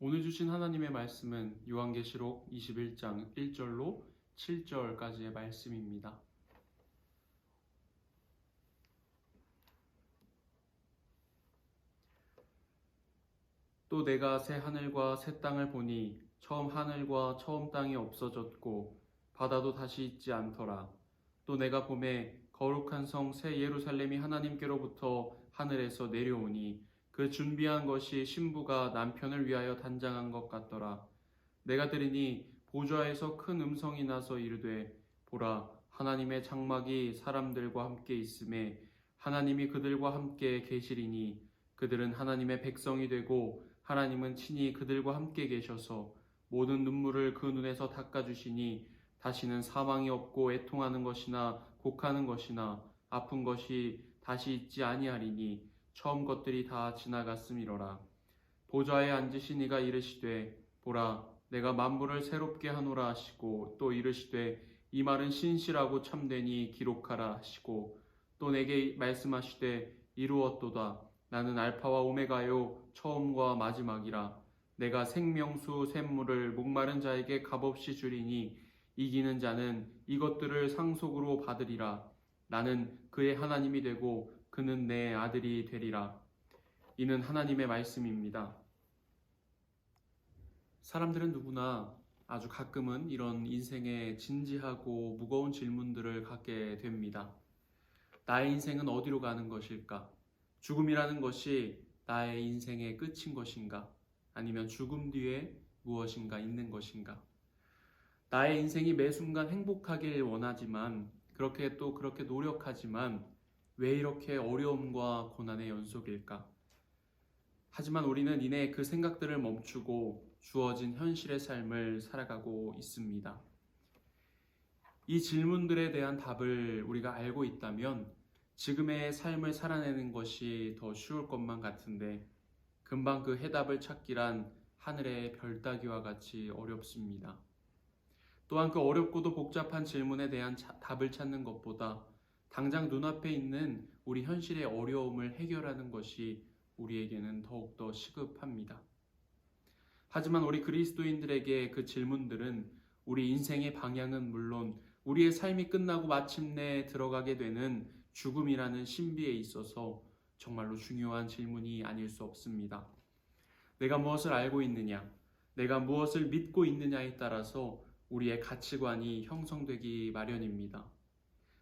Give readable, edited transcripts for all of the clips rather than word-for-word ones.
오늘 주신 하나님의 말씀은 요한계시록 21장 1절로 7절까지의 말씀입니다. 또 내가 새 하늘과 새 땅을 보니 처음 하늘과 처음 땅이 없어졌고 바다도 다시 있지 않더라. 또 내가 보매 거룩한 성 새 예루살렘이 하나님께로부터 하늘에서 내려오니 그 준비한 것이 신부가 남편을 위하여 단장한 것 같더라. 내가 들으니 보좌에서 큰 음성이 나서 이르되 보라 하나님의 장막이 사람들과 함께 있음에 하나님이 그들과 함께 계시리니 그들은 하나님의 백성이 되고 하나님은 친히 그들과 함께 계셔서 모든 눈물을 그 눈에서 닦아주시니 다시는 사망이 없고 애통하는 것이나 곡하는 것이나 아픈 것이 다시 있지 아니하리니 처음 것들이 다 지나갔음이로라. 보좌에 앉으신 이가 이르시되 보라 내가 만물을 새롭게 하노라 하시고 또 이르시되 이 말은 신실하고 참되니 기록하라 하시고 또 내게 말씀하시되 이루었도다. 나는 알파와 오메가요 처음과 마지막이라. 내가 생명수 샘물을 목마른 자에게 값없이 주리니 이기는 자는 이것들을 상속으로 받으리라. 나는 그의 하나님이 되고 그는 내 아들이 되리라. 이는 하나님의 말씀입니다. 사람들은 누구나 아주 가끔은 이런 인생의 진지하고 무거운 질문들을 갖게 됩니다. 나의 인생은 어디로 가는 것일까? 죽음이라는 것이 나의 인생의 끝인 것인가? 아니면 죽음 뒤에 무엇인가 있는 것인가? 나의 인생이 매 순간 행복하길 원하지만 그렇게 노력하지만 왜 이렇게 어려움과 고난의 연속일까? 하지만 우리는 이내 그 생각들을 멈추고 주어진 현실의 삶을 살아가고 있습니다. 이 질문들에 대한 답을 우리가 알고 있다면 지금의 삶을 살아내는 것이 더 쉬울 것만 같은데 금방 그 해답을 찾기란 하늘의 별 따기와 같이 어렵습니다. 또한 그 어렵고도 복잡한 질문에 대한 답을 찾는 것보다 당장 눈앞에 있는 우리 현실의 어려움을 해결하는 것이 우리에게는 더욱더 시급합니다. 하지만 우리 그리스도인들에게 그 질문들은 우리 인생의 방향은 물론 우리의 삶이 끝나고 마침내 들어가게 되는 죽음이라는 신비에 있어서 정말로 중요한 질문이 아닐 수 없습니다. 내가 무엇을 알고 있느냐, 내가 무엇을 믿고 있느냐에 따라서 우리의 가치관이 형성되기 마련입니다.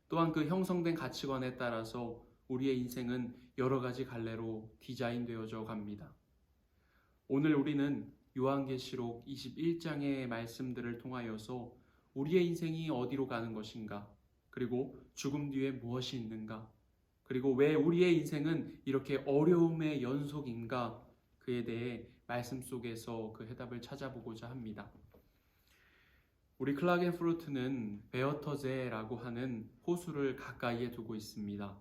또한 그 형성된 가치관에 따라서 우리의 인생은 여러 가지 갈래로 디자인되어져 갑니다. 오늘 우리는 요한계시록 21장의 말씀들을 통하여서 우리의 인생이 어디로 가는 것인가, 그리고 죽음 뒤에 무엇이 있는가, 그리고 왜 우리의 인생은 이렇게 어려움의 연속인가, 그에 대해 말씀 속에서 그 해답을 찾아보고자 합니다. 우리 클라겐푸르트는 베어터제라고 하는 호수를 가까이에 두고 있습니다.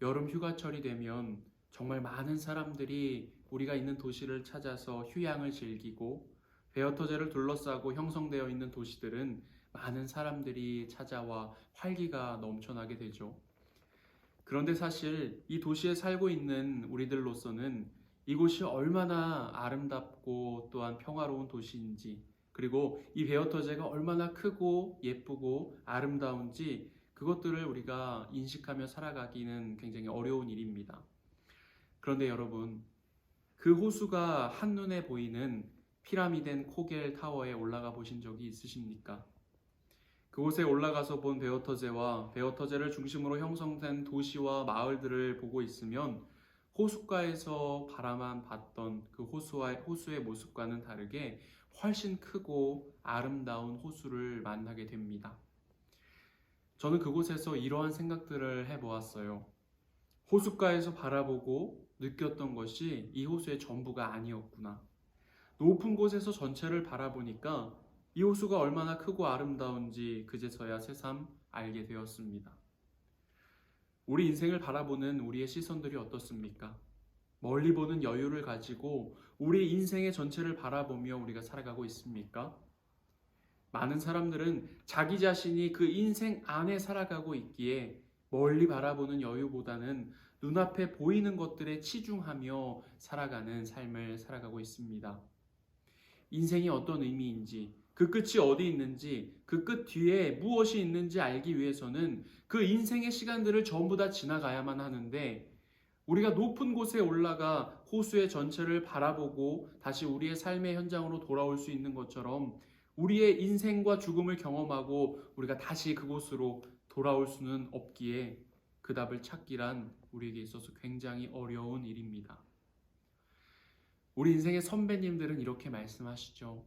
여름 휴가철이 되면 정말 많은 사람들이 우리가 있는 도시를 찾아서 휴양을 즐기고 베어터제를 둘러싸고 형성되어 있는 도시들은 많은 사람들이 찾아와 활기가 넘쳐나게 되죠. 그런데 사실 이 도시에 살고 있는 우리들로서는 이곳이 얼마나 아름답고 또한 평화로운 도시인지, 그리고 이 베어터제가 얼마나 크고 예쁘고 아름다운지 그것들을 우리가 인식하며 살아가기는 굉장히 어려운 일입니다. 그런데 여러분, 그 호수가 한눈에 보이는 피라미드인 코겔 타워에 올라가 보신 적이 있으십니까? 그곳에 올라가서 본 베어터제와 베어터제를 중심으로 형성된 도시와 마을들을 보고 있으면 호숫가에서 바라만 봤던 그 호수의 모습과는 다르게 훨씬 크고 아름다운 호수를 만나게 됩니다. 저는 그곳에서 이러한 생각들을 해보았어요. 호숫가에서 바라보고 느꼈던 것이 이 호수의 전부가 아니었구나. 높은 곳에서 전체를 바라보니까 이 호수가 얼마나 크고 아름다운지 그제서야 새삼 알게 되었습니다. 우리 인생을 바라보는 우리의 시선들이 어떻습니까? 멀리 보는 여유를 가지고 우리 인생의 전체를 바라보며 우리가 살아가고 있습니까? 많은 사람들은 자기 자신이 그 인생 안에 살아가고 있기에 멀리 바라보는 여유보다는 눈앞에 보이는 것들에 치중하며 살아가는 삶을 살아가고 있습니다. 인생이 어떤 의미인지, 그 끝이 어디 있는지, 그 끝 뒤에 무엇이 있는지 알기 위해서는 그 인생의 시간들을 전부 다 지나가야만 하는데, 우리가 높은 곳에 올라가 호수의 전체를 바라보고 다시 우리의 삶의 현장으로 돌아올 수 있는 것처럼 우리의 인생과 죽음을 경험하고 우리가 다시 그곳으로 돌아올 수는 없기에 그 답을 찾기란 우리에게 있어서 굉장히 어려운 일입니다. 우리 인생의 선배님들은 이렇게 말씀하시죠.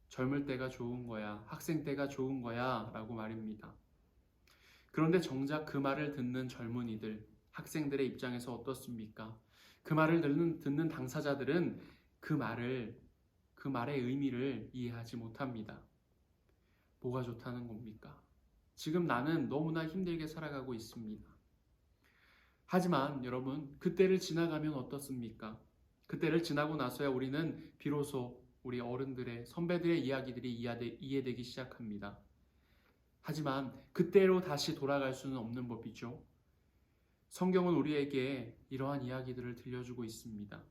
젊을 때가 좋은 거야, 학생 때가 좋은 거야 라고 말입니다. 그런데 정작 그 말을 듣는 젊은이들, 학생들의 입장에서 어떻습니까? 그 말을 듣는 당사자들은 그 말의 의미를 이해하지 못합니다. 뭐가 좋다는 겁니까? 지금 나는 너무나 힘들게 살아가고 있습니다. 하지만 여러분, 그때를 지나가면 어떻습니까? 그때를 지나고 나서야 우리는 비로소 우리 어른들의, 선배들의 이야기들이 이해되기 시작합니다. 하지만 그때로 다시 돌아갈 수는 없는 법이죠. 성경은 우리에게 이러한 이야기들을 들려주고 있습니다.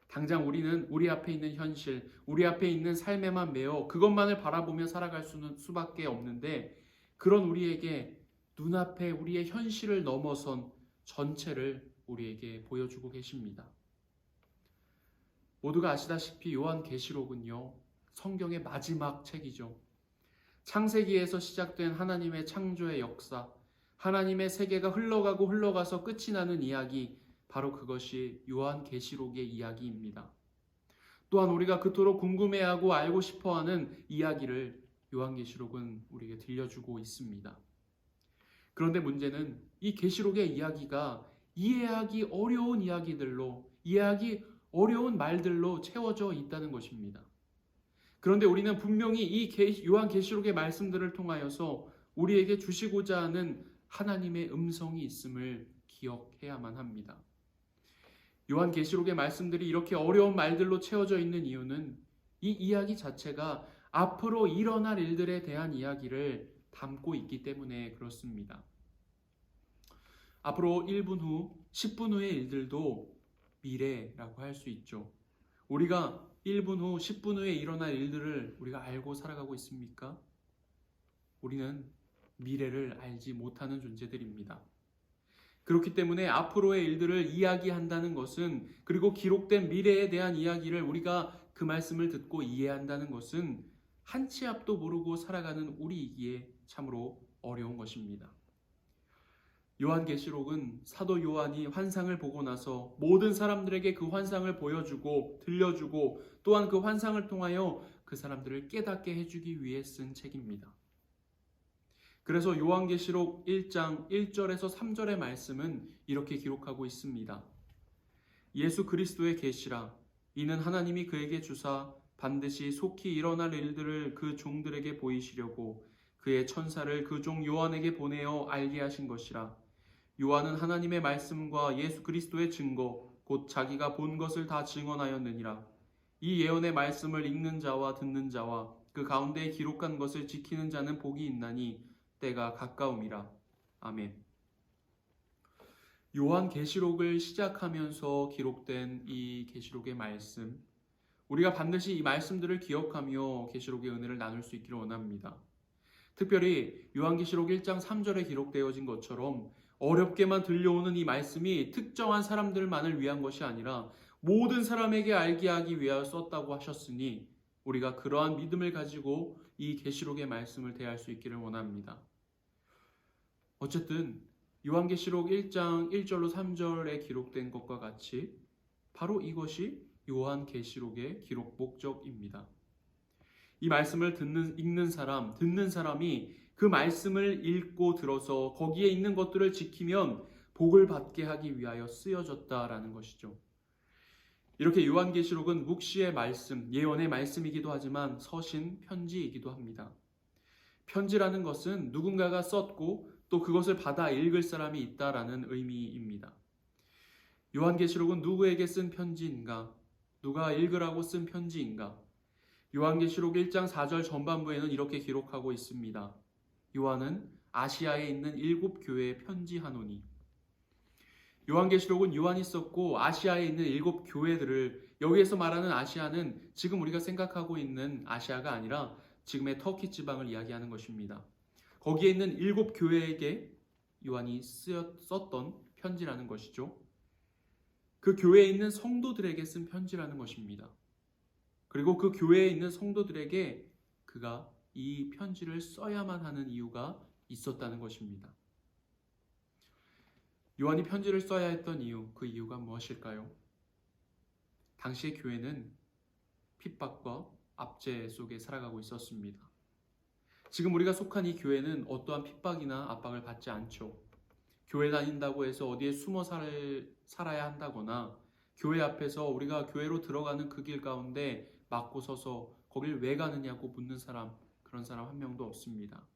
당장 우리는 우리 앞에 있는 현실, 우리 앞에 있는 삶에만 매여 그것만을 바라보며 살아갈 수밖에 없는데, 그런 우리에게 눈앞에 우리의 현실을 넘어선 전체를 우리에게 보여주고 계십니다. 모두가 아시다시피 요한계시록은요, 성경의 마지막 책이죠. 창세기에서 시작된 하나님의 창조의 역사, 하나님의 세계가 흘러가고 흘러가서 끝이 나는 이야기, 바로 그것이 요한계시록의 이야기입니다. 또한 우리가 그토록 궁금해하고 알고 싶어하는 이야기를 요한계시록은 우리에게 들려주고 있습니다. 그런데 문제는 이 계시록의 이야기가 이해하기 어려운 이야기들로, 이해하기 어려운 말들로 채워져 있다는 것입니다. 그런데 우리는 분명히 이 요한계시록의 말씀들을 통하여서 우리에게 주시고자 하는 하나님의 음성이 있음을 기억해야만 합니다. 요한계시록의 말씀들이 이렇게 어려운 말들로 채워져 있는 이유는 이 이야기 자체가 앞으로 일어날 일들에 대한 이야기를 담고 있기 때문에 그렇습니다. 앞으로 1분 후, 10분 후의 일들도 미래라고 할 수 있죠. 우리가 1분 후, 10분 후에 일어날 일들을 우리가 알고 살아가고 있습니까? 우리는 미래를 알지 못하는 존재들입니다. 그렇기 때문에 앞으로의 일들을 이야기한다는 것은, 그리고 기록된 미래에 대한 이야기를 우리가 그 말씀을 듣고 이해한다는 것은 한 치 앞도 모르고 살아가는 우리이기에 참으로 어려운 것입니다. 요한계시록은 사도 요한이 환상을 보고 나서 모든 사람들에게 그 환상을 보여주고 들려주고 또한 그 환상을 통하여 그 사람들을 깨닫게 해주기 위해 쓴 책입니다. 그래서 요한계시록 1장 1절에서 3절의 말씀은 이렇게 기록하고 있습니다. 예수 그리스도의 계시라, 이는 하나님이 그에게 주사 반드시 속히 일어날 일들을 그 종들에게 보이시려고 그의 천사를 그 종 요한에게 보내어 알게 하신 것이라. 요한은 하나님의 말씀과 예수 그리스도의 증거 곧 자기가 본 것을 다 증언하였느니라. 이 예언의 말씀을 읽는 자와 듣는 자와 그 가운데에 기록한 것을 지키는 자는 복이 있나니 때가 가까움이라. 아멘. 요한계시록을 시작하면서 기록된 이 계시록의 말씀, 우리가 반드시 이 말씀들을 기억하며 계시록의 은혜를 나눌 수 있기를 원합니다. 특별히 요한계시록 1장 3절에 기록되어진 것처럼 어렵게만 들려오는 이 말씀이 특정한 사람들만을 위한 것이 아니라 모든 사람에게 알게 하기 위하여 썼다고 하셨으니 우리가 그러한 믿음을 가지고 이 계시록의 말씀을 대할 수 있기를 원합니다. 어쨌든 요한계시록 1장 1절로 3절에 기록된 것과 같이 바로 이것이 요한계시록의 기록 목적입니다. 이 말씀을 읽는 사람, 듣는 사람이 그 말씀을 읽고 들어서 거기에 있는 것들을 지키면 복을 받게 하기 위하여 쓰여졌다라는 것이죠. 이렇게 요한계시록은 묵시의 말씀, 예언의 말씀이기도 하지만 서신, 편지이기도 합니다. 편지라는 것은 누군가가 썼고 또 그것을 받아 읽을 사람이 있다라는 의미입니다. 요한계시록은 누구에게 쓴 편지인가? 누가 읽으라고 쓴 편지인가? 요한계시록 1장 4절 전반부에는 이렇게 기록하고 있습니다. 요한은 아시아에 있는 7교회에 편지하노니. 요한계시록은 요한이 썼고 아시아에 있는 7교회들을, 여기에서 말하는 아시아는 지금 우리가 생각하고 있는 아시아가 아니라 지금의 터키 지방을 이야기하는 것입니다. 거기에 있는 7교회에게 요한이 썼던 편지라는 것이죠. 그 교회에 있는 성도들에게 쓴 편지라는 것입니다. 그리고 그 교회에 있는 성도들에게 그가 이 편지를 써야만 하는 이유가 있었다는 것입니다. 요한이 편지를 써야 했던 이유, 그 이유가 무엇일까요? 당시의 교회는 핍박과 압제 속에 살아가고 있었습니다. 지금 우리가 속한 이 교회는 어떠한 핍박이나 압박을 받지 않죠. 교회 다닌다고 해서 어디에 숨어 살아야 한다거나, 교회 앞에서 우리가 교회로 들어가는 그 길 가운데 막고 서서 거길 왜 가느냐고 묻는 사람, 그런 사람 한 명도 없습니다.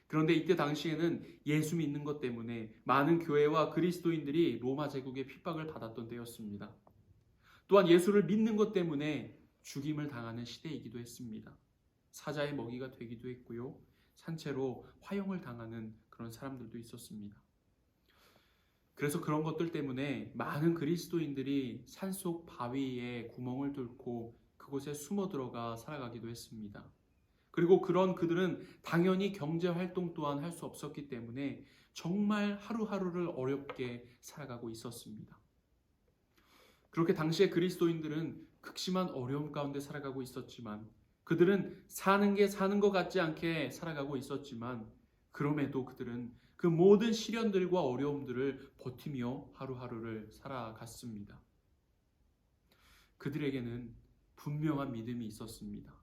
그런데 이때 당시에는 예수 믿는 것 때문에 많은 교회와 그리스도인들이 로마 제국의 핍박을 받았던 때였습니다. 또한 예수를 믿는 것 때문에 죽임을 당하는 시대이기도 했습니다. 사자의 먹이가 되기도 했고요. 산채로 화형을 당하는 그런 사람들도 있었습니다. 그래서 그런 것들 때문에 많은 그리스도인들이 산속 바위에 구멍을 뚫고 그곳에 숨어 들어가 살아가기도 했습니다. 그리고 그들은 당연히 경제 활동 또한 할 수 없었기 때문에 정말 하루하루를 어렵게 살아가고 있었습니다. 그렇게 당시의 그리스도인들은 극심한 어려움 가운데 살아가고 있었지만, 그들은 사는 게 사는 것 같지 않게 살아가고 있었지만, 그럼에도 그들은 그 모든 시련들과 어려움들을 버티며 하루하루를 살아갔습니다. 그들에게는 분명한 믿음이 있었습니다.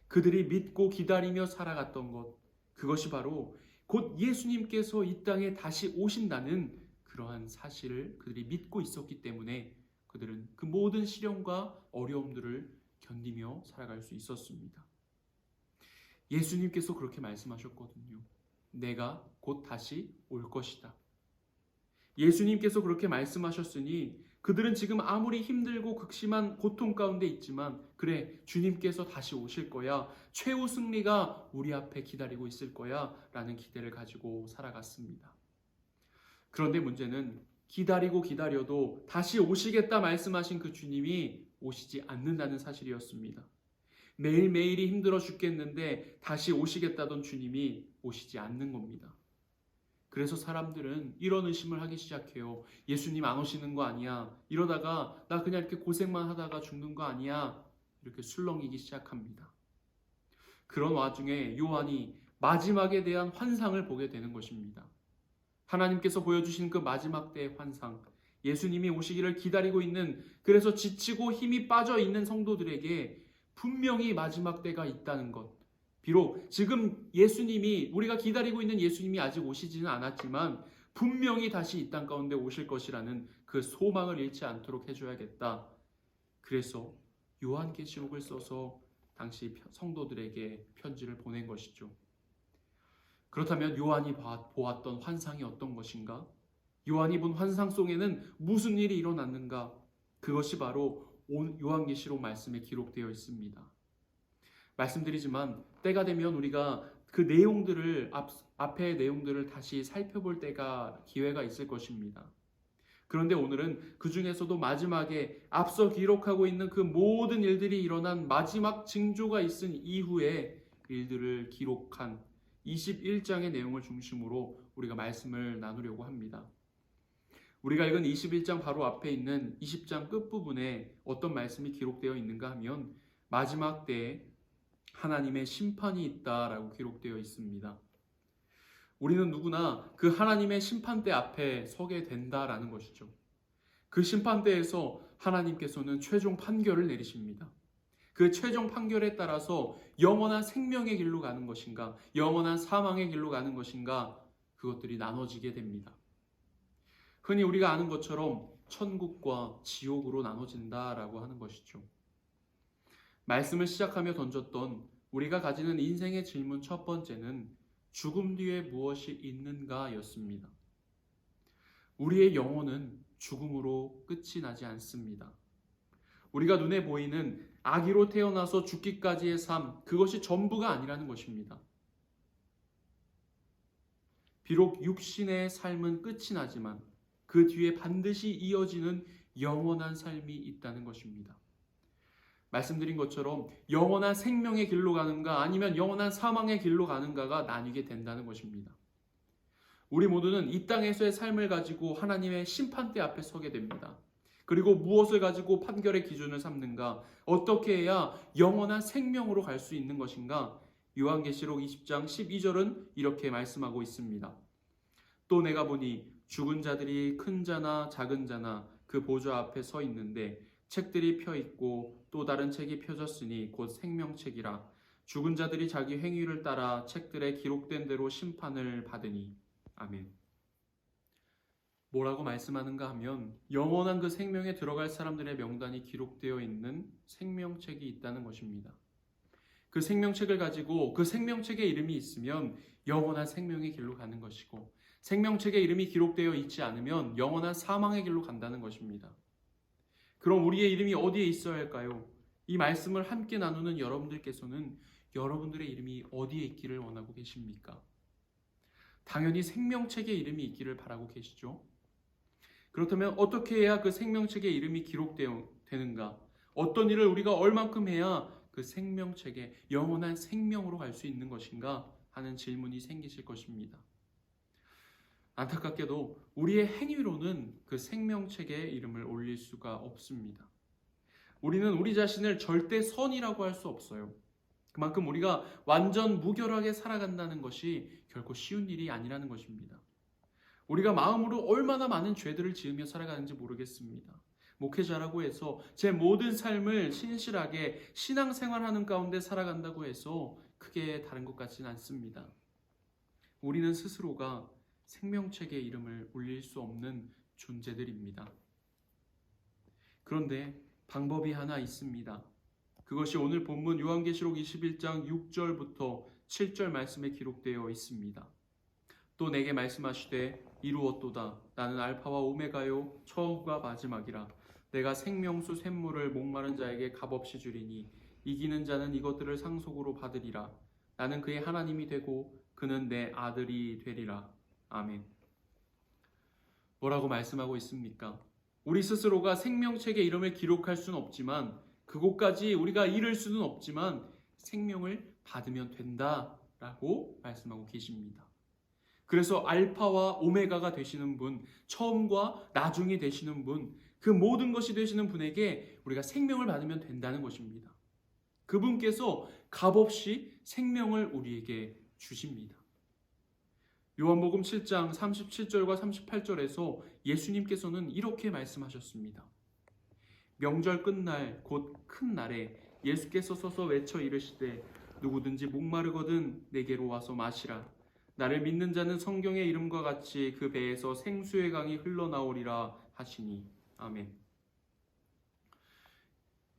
그들이 믿고 기다리며 살아갔던 것, 그것이 바로 곧 예수님께서 이 땅에 다시 오신다는 그러한 사실을 그들이 믿고 있었기 때문에 그들은 그 모든 시련과 어려움들을 견디며 살아갈 수 있었습니다. 예수님께서 그렇게 말씀하셨거든요. 내가 곧 다시 올 것이다. 예수님께서 그렇게 말씀하셨으니 그들은 지금 아무리 힘들고 극심한 고통 가운데 있지만, 그래, 주님께서 다시 오실 거야, 최후 승리가 우리 앞에 기다리고 있을 거야 라는 기대를 가지고 살아갔습니다. 그런데 문제는 기다리고 기다려도 다시 오시겠다 말씀하신 그 주님이 오시지 않는다는 사실이었습니다. 매일매일이 힘들어 죽겠는데 다시 오시겠다던 주님이 오시지 않는 겁니다. 그래서 사람들은 이런 의심을 하기 시작해요. 예수님 안 오시는 거 아니야? 이러다가 나 그냥 이렇게 고생만 하다가 죽는 거 아니야? 이렇게 술렁이기 시작합니다. 그런 와중에 요한이 마지막에 대한 환상을 보게 되는 것입니다. 하나님께서 보여주신 그 마지막 때의 환상, 예수님이 오시기를 기다리고 있는, 그래서 지치고 힘이 빠져 있는 성도들에게 분명히 마지막 때가 있다는 것, 비록 지금 예수님이, 우리가 기다리고 있는 예수님이 아직 오시지는 않았지만 분명히 다시 이 땅 가운데 오실 것이라는 그 소망을 잃지 않도록 해줘야겠다. 그래서 요한계시록을 써서 당시 성도들에게 편지를 보낸 것이죠. 그렇다면 요한이 보았던 환상이 어떤 것인가? 요한이 본 환상 속에는 무슨 일이 일어났는가? 그것이 바로 요한계시록 말씀에 기록되어 있습니다. 말씀드리지만 때가 되면 우리가 그 내용들을, 앞의 내용들을 다시 살펴볼 기회가 있을 것입니다. 그런데 오늘은 그 중에서도 마지막에 앞서 기록하고 있는 그 모든 일들이 일어난 마지막 징조가 있은 이후의 일들을 기록한 21장의 내용을 중심으로 우리가 말씀을 나누려고 합니다. 우리가 읽은 21장 바로 앞에 있는 20장 끝부분에 어떤 말씀이 기록되어 있는가 하면, 마지막 때에 하나님의 심판이 있다라고 기록되어 있습니다. 우리는 누구나 그 하나님의 심판대 앞에 서게 된다라는 것이죠. 그 심판대에서 하나님께서는 최종 판결을 내리십니다. 그 최종 판결에 따라서 영원한 생명의 길로 가는 것인가, 영원한 사망의 길로 가는 것인가, 그것들이 나눠지게 됩니다. 흔히 우리가 아는 것처럼 천국과 지옥으로 나눠진다라고 하는 것이죠. 말씀을 시작하며 던졌던 우리가 가지는 인생의 질문 첫 번째는 죽음 뒤에 무엇이 있는가 였습니다. 우리의 영혼은 죽음으로 끝이 나지 않습니다. 우리가 눈에 보이는 아기로 태어나서 죽기까지의 삶, 그것이 전부가 아니라는 것입니다. 비록 육신의 삶은 끝이 나지만 그 뒤에 반드시 이어지는 영원한 삶이 있다는 것입니다. 말씀드린 것처럼 영원한 생명의 길로 가는가 아니면 영원한 사망의 길로 가는가가 나뉘게 된다는 것입니다. 우리 모두는 이 땅에서의 삶을 가지고 하나님의 심판대 앞에 서게 됩니다. 그리고 무엇을 가지고 판결의 기준을 삼는가? 어떻게 해야 영원한 생명으로 갈 수 있는 것인가? 요한계시록 20장 12절은 이렇게 말씀하고 있습니다. 또 내가 보니 죽은 자들이 큰 자나 작은 자나 그 보좌 앞에 서 있는데 책들이 펴 있고 또 다른 책이 펴졌으니 곧 생명책이라. 죽은 자들이 자기 행위를 따라 책들에 기록된 대로 심판을 받으니. 아멘. 뭐라고 말씀하는가 하면 영원한 그 생명에 들어갈 사람들의 명단이 기록되어 있는 생명책이 있다는 것입니다. 그 생명책을 가지고 그 생명책의 이름이 있으면 영원한 생명의 길로 가는 것이고, 생명책의 이름이 기록되어 있지 않으면 영원한 사망의 길로 간다는 것입니다. 그럼 우리의 이름이 어디에 있어야 할까요? 이 말씀을 함께 나누는 여러분들께서는 여러분들의 이름이 어디에 있기를 원하고 계십니까? 당연히 생명책의 이름이 있기를 바라고 계시죠? 그렇다면 어떻게 해야 그 생명책의 이름이 기록되는가? 어떤 일을 우리가 얼만큼 해야 그 생명책에 영원한 생명으로 갈 수 있는 것인가 하는 질문이 생기실 것입니다. 안타깝게도 우리의 행위로는 그 생명책에 이름을 올릴 수가 없습니다. 우리는 우리 자신을 절대 선이라고 할 수 없어요. 그만큼 우리가 완전 무결하게 살아간다는 것이 결코 쉬운 일이 아니라는 것입니다. 우리가 마음으로 얼마나 많은 죄들을 지으며 살아가는지 모르겠습니다. 목회자라고 해서 제 모든 삶을 신실하게 신앙생활하는 가운데 살아간다고 해서 크게 다른 것 같지는 않습니다. 우리는 스스로가 생명책에 이름을 올릴 수 없는 존재들입니다. 그런데 방법이 하나 있습니다. 그것이 오늘 본문 요한계시록 21장 6절부터 7절 말씀에 기록되어 있습니다. 또 내게 말씀하시되 이루었도다. 나는 알파와 오메가요 처음과 마지막이라. 내가 생명수 샘물을 목마른 자에게 값없이 주리니 이기는 자는 이것들을 상속으로 받으리라. 나는 그의 하나님이 되고 그는 내 아들이 되리라. 아멘. 뭐라고 말씀하고 있습니까? 우리 스스로가 생명책에 이름을 기록할 수는 없지만, 그곳까지 우리가 이를 수는 없지만 생명을 받으면 된다라고 말씀하고 계십니다. 그래서 알파와 오메가가 되시는 분, 처음과 나중이 되시는 분, 그 모든 것이 되시는 분에게 우리가 생명을 받으면 된다는 것입니다. 그분께서 값없이 생명을 우리에게 주십니다. 요한복음 7장 37절과 38절에서 예수님께서는 이렇게 말씀하셨습니다. 명절 끝날 곧 큰 날에 예수께서 서서 외쳐 이르시되 누구든지 목마르거든 내게로 와서 마시라. 나를 믿는 자는 성경의 이름과 같이 그 배에서 생수의 강이 흘러나오리라 하시니. 아멘.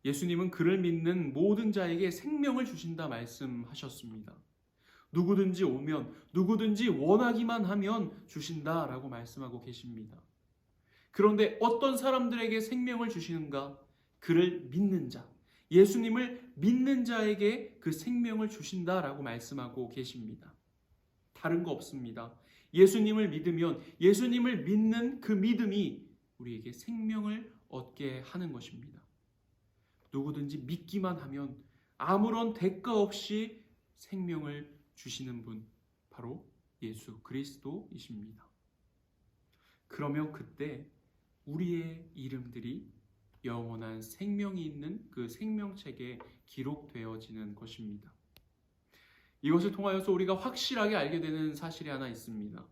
예수님은 그를 믿는 모든 자에게 생명을 주신다 말씀하셨습니다. 누구든지 오면, 누구든지 원하기만 하면 주신다라고 말씀하고 계십니다. 그런데 어떤 사람들에게 생명을 주시는가? 그를 믿는 자, 예수님을 믿는 자에게 그 생명을 주신다라고 말씀하고 계십니다. 다른 거 없습니다. 예수님을 믿으면 예수님을 믿는 그 믿음이 우리에게 생명을 얻게 하는 것입니다. 누구든지 믿기만 하면 아무런 대가 없이 생명을 주시는 분, 바로 예수 그리스도이십니다. 그러면 그때 우리의 이름들이 영원한 생명이 있는 그 생명책에 기록되어지는 것입니다. 이것을 통하여서 우리가 확실하게 알게 되는 사실이 하나 있습니다.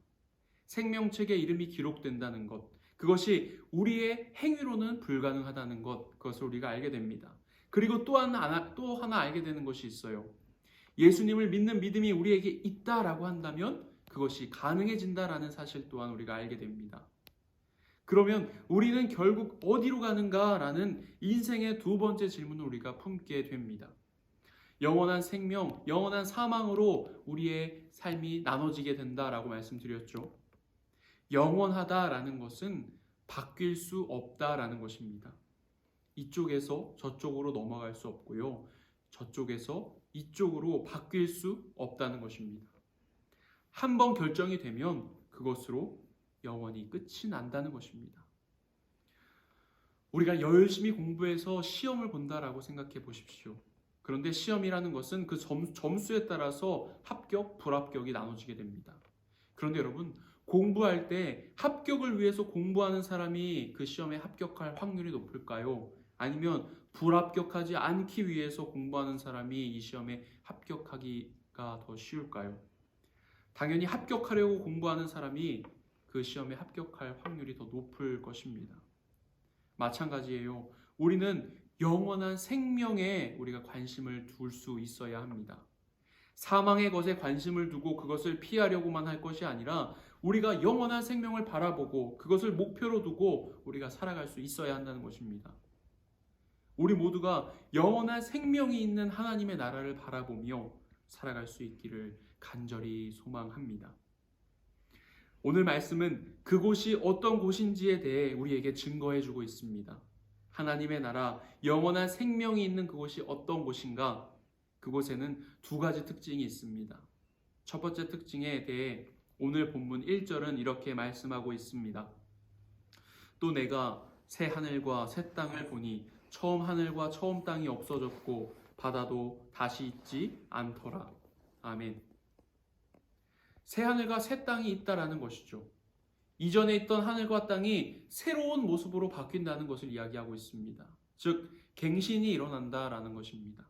생명책에 이름이 기록된다는 것, 그것이 우리의 행위로는 불가능하다는 것, 그것을 우리가 알게 됩니다. 그리고 또 하나 알게 되는 것이 있어요. 예수님을 믿는 믿음이 우리에게 있다라고 한다면 그것이 가능해진다라는 사실 또한 우리가 알게 됩니다. 그러면 우리는 결국 어디로 가는가라는 인생의 두 번째 질문을 우리가 품게 됩니다. 영원한 생명, 영원한 사망으로 우리의 삶이 나눠지게 된다라고 말씀드렸죠. 영원하다라는 것은 바뀔 수 없다라는 것입니다. 이쪽에서 저쪽으로 넘어갈 수 없고요. 저쪽에서 이쪽으로 바뀔 수 없다는 것입니다. 한 번 결정이 되면 그것으로 영원히 끝이 난다는 것입니다. 우리가 열심히 공부해서 시험을 본다라고 생각해 보십시오. 그런데 시험이라는 것은 그 점수에 따라서 합격, 불합격이 나눠지게 됩니다. 그런데 여러분, 공부할 때 합격을 위해서 공부하는 사람이 그 시험에 합격할 확률이 높을까요? 아니면 불합격하지 않기 위해서 공부하는 사람이 이 시험에 합격하기가 더 쉬울까요? 당연히 합격하려고 공부하는 사람이 그 시험에 합격할 확률이 더 높을 것입니다. 마찬가지예요. 우리는 영원한 생명에 우리가 관심을 둘 수 있어야 합니다. 사망의 것에 관심을 두고 그것을 피하려고만 할 것이 아니라 우리가 영원한 생명을 바라보고 그것을 목표로 두고 우리가 살아갈 수 있어야 한다는 것입니다. 우리 모두가 영원한 생명이 있는 하나님의 나라를 바라보며 살아갈 수 있기를 간절히 소망합니다. 오늘 말씀은 그곳이 어떤 곳인지에 대해 우리에게 증거해주고 있습니다. 하나님의 나라, 영원한 생명이 있는 그곳이 어떤 곳인가? 그곳에는 두 가지 특징이 있습니다. 첫 번째 특징에 대해 오늘 본문 1절은 이렇게 말씀하고 있습니다. 또 내가 새 하늘과 새 땅을 보니 처음 하늘과 처음 땅이 없어졌고 바다도 다시 있지 않더라. 아멘. 새 하늘과 새 땅이 있다라는 것이죠. 이전에 있던 하늘과 땅이 새로운 모습으로 바뀐다는 것을 이야기하고 있습니다. 즉 갱신이 일어난다라는 것입니다.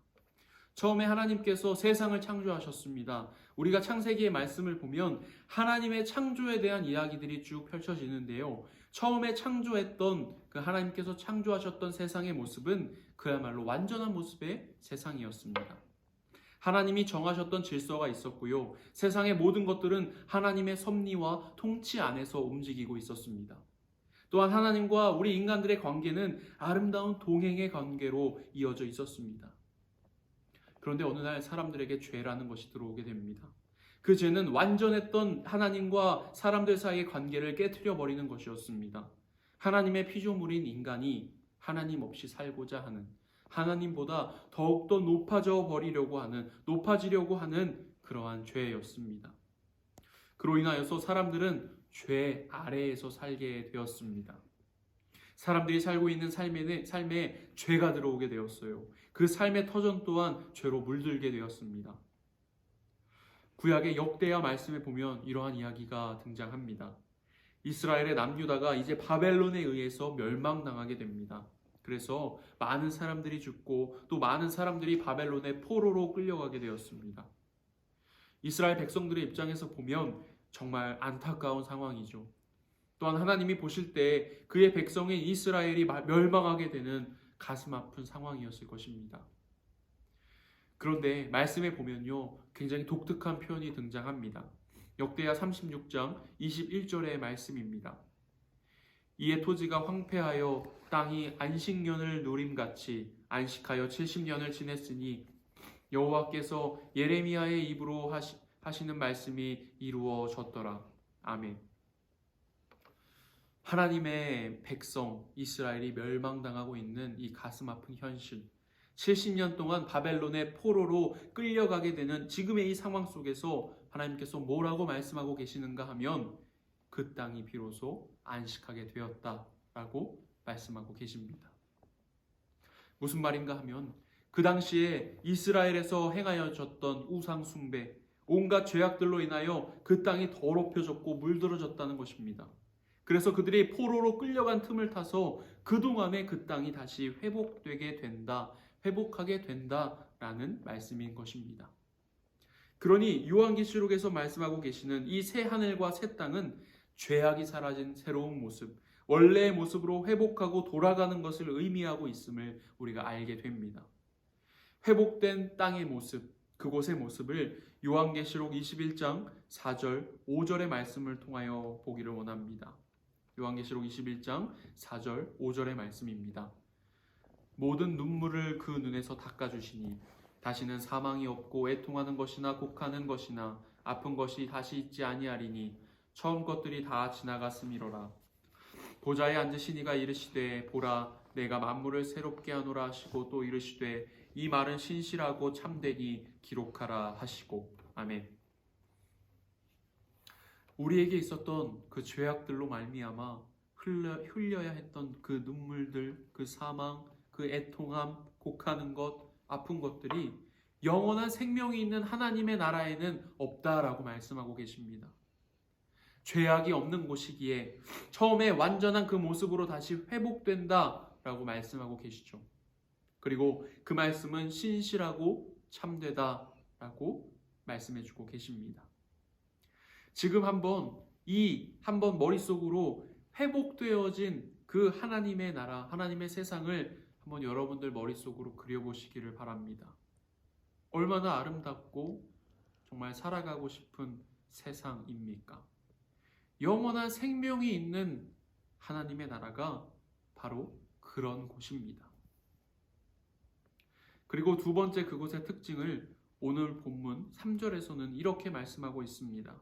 처음에 하나님께서 세상을 창조하셨습니다. 우리가 창세기의 말씀을 보면 하나님의 창조에 대한 이야기들이 쭉 펼쳐지는데요. 처음에 창조했던 그 하나님께서 창조하셨던 세상의 모습은 그야말로 완전한 모습의 세상이었습니다. 하나님이 정하셨던 질서가 있었고요. 세상의 모든 것들은 하나님의 섭리와 통치 안에서 움직이고 있었습니다. 또한 하나님과 우리 인간들의 관계는 아름다운 동행의 관계로 이어져 있었습니다. 그런데 어느 날 사람들에게 죄라는 것이 들어오게 됩니다. 그 죄는 완전했던 하나님과 사람들 사이의 관계를 깨트려 버리는 것이었습니다. 하나님의 피조물인 인간이 하나님 없이 살고자 하는, 하나님보다 더욱더 높아지려고 하는 그러한 죄였습니다. 그로 인하여서 사람들은 죄 아래에서 살게 되었습니다. 사람들이 살고 있는 삶에 죄가 들어오게 되었어요. 그 삶의 터전 또한 죄로 물들게 되었습니다. 구약의 역대하 말씀에 보면 이러한 이야기가 등장합니다. 이스라엘의 남유다가 이제 바벨론에 의해서 멸망당하게 됩니다. 그래서 많은 사람들이 죽고 또 많은 사람들이 바벨론의 포로로 끌려가게 되었습니다. 이스라엘 백성들의 입장에서 보면 정말 안타까운 상황이죠. 또한 하나님이 보실 때 그의 백성인 이스라엘이 멸망하게 되는 가슴 아픈 상황이었을 것입니다. 그런데 말씀에 보면요, 굉장히 독특한 표현이 등장합니다. 역대하 36장 21절의 말씀입니다. 이에 토지가 황폐하여 땅이 안식년을 누림같이 안식하여 70년을 지냈으니 여호와께서 예레미야의 입으로 하시는 말씀이 이루어졌더라. 아멘. 하나님의 백성 이스라엘이 멸망당하고 있는 이 가슴 아픈 현실, 70년 동안 바벨론의 포로로 끌려가게 되는 지금의 이 상황 속에서 하나님께서 뭐라고 말씀하고 계시는가 하면 그 땅이 비로소 안식하게 되었다라고 말씀하고 계십니다. 무슨 말인가 하면 그 당시에 이스라엘에서 행하여졌던 우상 숭배, 온갖 죄악들로 인하여 그 땅이 더럽혀졌고 물들어졌다는 것입니다. 그래서 그들이 포로로 끌려간 틈을 타서 그동안의 그 땅이 다시 회복하게 된다라는 말씀인 것입니다. 그러니 요한계시록에서 말씀하고 계시는 이 새 하늘과 새 땅은 죄악이 사라진 새로운 모습, 원래의 모습으로 회복하고 돌아가는 것을 의미하고 있음을 우리가 알게 됩니다. 회복된 땅의 모습, 그곳의 모습을 요한계시록 21장 4절, 5절의 말씀을 통하여 보기를 원합니다. 요한계시록 21장 4절, 5절의 말씀입니다. 모든 눈물을 그 눈에서 닦아주시니 다시는 사망이 없고 애통하는 것이나 곡하는 것이나 아픈 것이 다시 있지 아니하리니 처음 것들이 다 지나갔음이로라. 보좌에 앉으신 이가 이르시되 보라 내가 만물을 새롭게 하노라 하시고 또 이르시되 이 말은 신실하고 참되니 기록하라 하시고. 아멘. 우리에게 있었던 그 죄악들로 말미암아 흘려야 했던 그 눈물들, 그 사망, 그 애통함, 곡하는 것, 아픈 것들이 영원한 생명이 있는 하나님의 나라에는 없다라고 말씀하고 계십니다. 죄악이 없는 곳이기에 처음에 완전한 그 모습으로 다시 회복된다라고 말씀하고 계시죠. 그리고 그 말씀은 신실하고 참되다라고 말씀해주고 계십니다. 지금 한번 머릿속으로 회복되어진 그 하나님의 나라, 하나님의 세상을 한번 여러분들 머릿속으로 그려보시기를 바랍니다. 얼마나 아름답고 정말 살아가고 싶은 세상입니까? 영원한 생명이 있는 하나님의 나라가 바로 그런 곳입니다. 그리고 두 번째 그곳의 특징을 오늘 본문 3절에서는 이렇게 말씀하고 있습니다.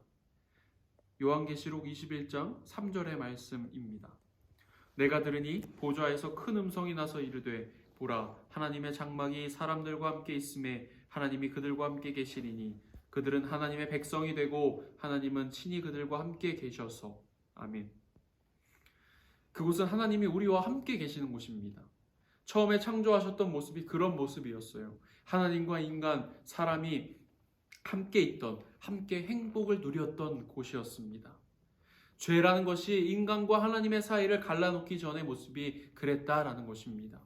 요한계시록 21장 3절의 말씀입니다. 내가 들으니 보좌에서 큰 음성이 나서 이르되 보라 하나님의 장막이 사람들과 함께 있음에 하나님이 그들과 함께 계시리니 그들은 하나님의 백성이 되고 하나님은 친히 그들과 함께 계셔서 아멘. 그곳은 하나님이 우리와 함께 계시는 곳입니다. 처음에 창조하셨던 모습이 그런 모습이었어요. 하나님과 인간, 사람이 함께 있던, 함께 행복을 누렸던 곳이었습니다. 죄라는 것이 인간과 하나님의 사이를 갈라놓기 전의 모습이 그랬다라는 것입니다.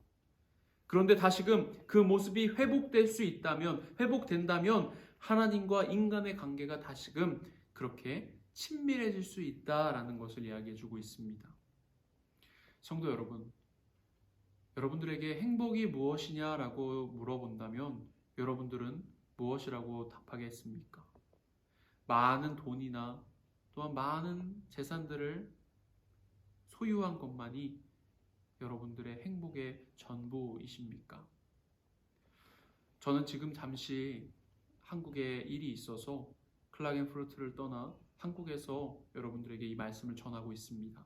그런데 다시금 그 모습이 회복된다면 하나님과 인간의 관계가 다시금 그렇게 친밀해질 수 있다라는 것을 이야기해주고 있습니다. 성도 여러분, 여러분들에게 행복이 무엇이냐라고 물어본다면 여러분들은 무엇이라고 답하겠습니까? 많은 돈이나 또한 많은 재산들을 소유한 것만이 여러분들의 행복의 전부이십니까? 저는 지금 잠시 한국에 일이 있어서 클라겐푸르트를 떠나 한국에서 여러분들에게 이 말씀을 전하고 있습니다.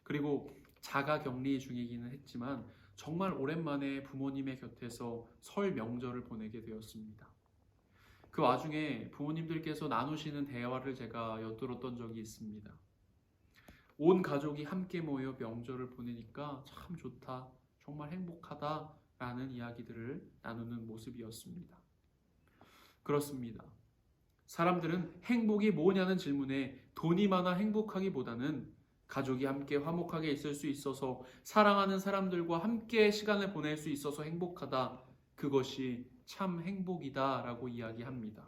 그리고 자가 격리 중이기는 했지만 정말 오랜만에 부모님의 곁에서 설 명절을 보내게 되었습니다. 그 와중에 부모님들께서 나누시는 대화를 제가 엿들었던 적이 있습니다. 온 가족이 함께 모여 명절을 보내니까 참 좋다, 정말 행복하다라는 이야기들을 나누는 모습이었습니다. 그렇습니다. 사람들은 행복이 뭐냐는 질문에 돈이 많아 행복하기보다는 가족이 함께 화목하게 있을 수 있어서 사랑하는 사람들과 함께 시간을 보낼 수 있어서 행복하다. 그것이 참 행복이다 라고 이야기합니다.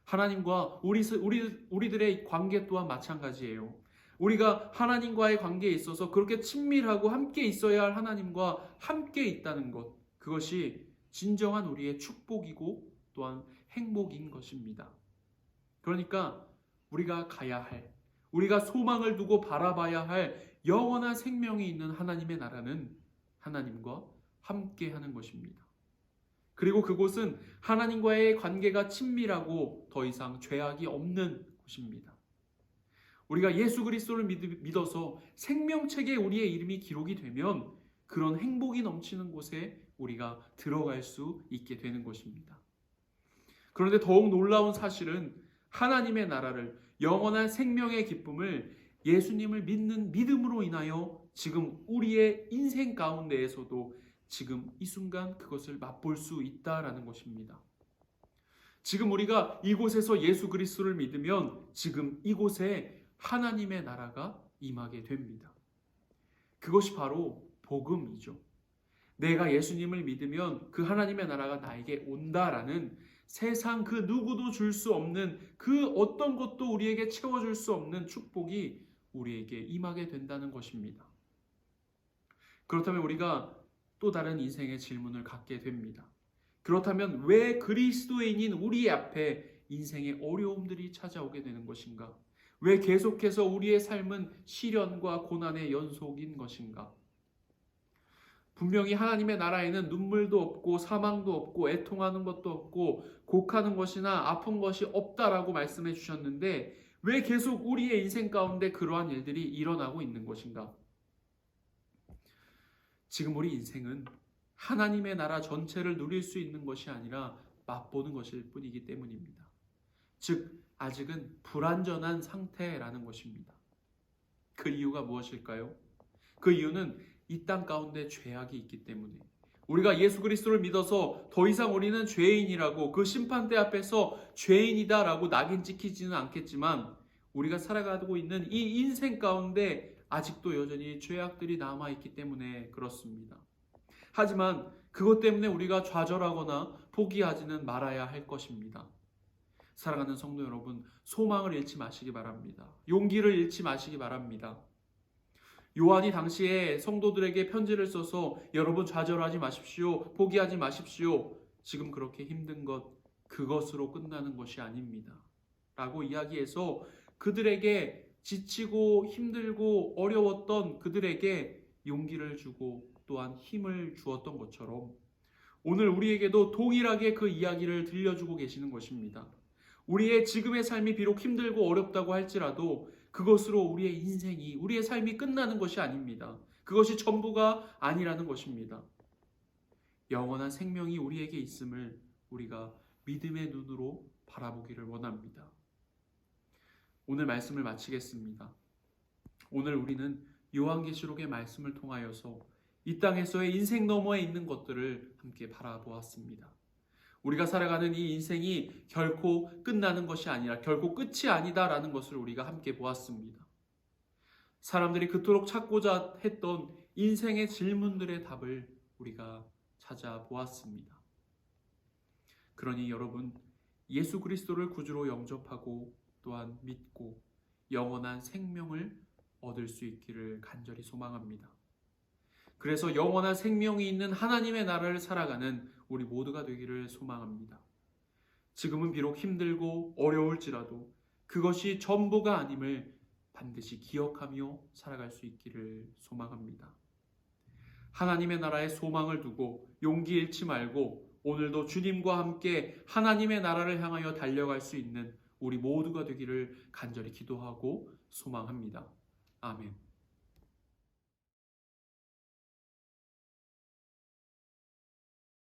하나님과 우리들의 관계 또한 마찬가지예요. 우리가 하나님과의 관계에 있어서 그렇게 친밀하고 함께 있어야 할 하나님과 함께 있다는 것, 그것이 진정한 우리의 축복이고 또한 행복인 것입니다. 그러니까 우리가 가야 할, 우리가 소망을 두고 바라봐야 할 영원한 생명이 있는 하나님의 나라는 하나님과 함께 하는 것입니다. 그리고 그곳은 하나님과의 관계가 친밀하고 더 이상 죄악이 없는 곳입니다. 우리가 예수 그리스도를 믿어서 생명책에 우리의 이름이 기록이 되면 그런 행복이 넘치는 곳에 우리가 들어갈 수 있게 되는 것입니다. 그런데 더욱 놀라운 사실은 하나님의 나라를, 영원한 생명의 기쁨을 예수님을 믿는 믿음으로 인하여 지금 우리의 인생 가운데에서도 지금 이 순간 그것을 맛볼 수 있다라는 것입니다. 지금 우리가 이곳에서 예수 그리스도를 믿으면 지금 이곳에 하나님의 나라가 임하게 됩니다. 그것이 바로 복음이죠. 내가 예수님을 믿으면 그 하나님의 나라가 나에게 온다라는 세상 그 누구도 줄 수 없는 그 어떤 것도 우리에게 채워줄 수 없는 축복이 우리에게 임하게 된다는 것입니다. 그렇다면 우리가 또 다른 인생의 질문을 갖게 됩니다. 그렇다면 왜 그리스도인인 우리 앞에 인생의 어려움들이 찾아오게 되는 것인가? 왜 계속해서 우리의 삶은 시련과 고난의 연속인 것인가? 분명히 하나님의 나라에는 눈물도 없고 사망도 없고 애통하는 것도 없고 곡하는 것이나 아픈 것이 없다라고 말씀해 주셨는데 왜 계속 우리의 인생 가운데 그러한 일들이 일어나고 있는 것인가? 지금 우리 인생은 하나님의 나라 전체를 누릴 수 있는 것이 아니라 맛보는 것일 뿐이기 때문입니다. 즉 아직은 불완전한 상태라는 것입니다. 그 이유가 무엇일까요? 그 이유는 이 땅 가운데 죄악이 있기 때문에, 우리가 예수 그리스도를 믿어서 더 이상 우리는 죄인이라고, 그 심판대 앞에서 죄인이다라고 낙인 찍히지는 않겠지만, 우리가 살아가고 있는 이 인생 가운데 아직도 여전히 죄악들이 남아있기 때문에 그렇습니다. 하지만 그것 때문에 우리가 좌절하거나 포기하지는 말아야 할 것입니다. 사랑하는 성도 여러분, 소망을 잃지 마시기 바랍니다. 용기를 잃지 마시기 바랍니다. 요한이 당시에 성도들에게 편지를 써서 여러분 좌절하지 마십시오. 포기하지 마십시오. 지금 그렇게 힘든 것, 그것으로 끝나는 것이 아닙니다. 라고 이야기해서 그들에게 지치고 힘들고 어려웠던 그들에게 용기를 주고 또한 힘을 주었던 것처럼 오늘 우리에게도 동일하게 그 이야기를 들려주고 계시는 것입니다. 우리의 지금의 삶이 비록 힘들고 어렵다고 할지라도 그것으로 우리의 인생이, 우리의 삶이 끝나는 것이 아닙니다. 그것이 전부가 아니라는 것입니다. 영원한 생명이 우리에게 있음을 우리가 믿음의 눈으로 바라보기를 원합니다. 오늘 말씀을 마치겠습니다. 오늘 우리는 요한계시록의 말씀을 통하여서 이 땅에서의 인생 너머에 있는 것들을 함께 바라보았습니다. 우리가 살아가는 이 인생이 결코 끝나는 것이 아니라, 결코 끝이 아니다라는 것을 우리가 함께 보았습니다. 사람들이 그토록 찾고자 했던 인생의 질문들의 답을 우리가 찾아보았습니다. 그러니 여러분, 예수 그리스도를 구주로 영접하고 또한 믿고 영원한 생명을 얻을 수 있기를 간절히 소망합니다. 그래서 영원한 생명이 있는 하나님의 나라를 살아가는 우리 모두가 되기를 소망합니다. 지금은 비록 힘들고 어려울지라도 그것이 전부가 아님을 반드시 기억하며 살아갈 수 있기를 소망합니다. 하나님의 나라에 소망을 두고 용기 잃지 말고 오늘도 주님과 함께 하나님의 나라를 향하여 달려갈 수 있는 우리 모두가 되기를 간절히 기도하고 소망합니다. 아멘.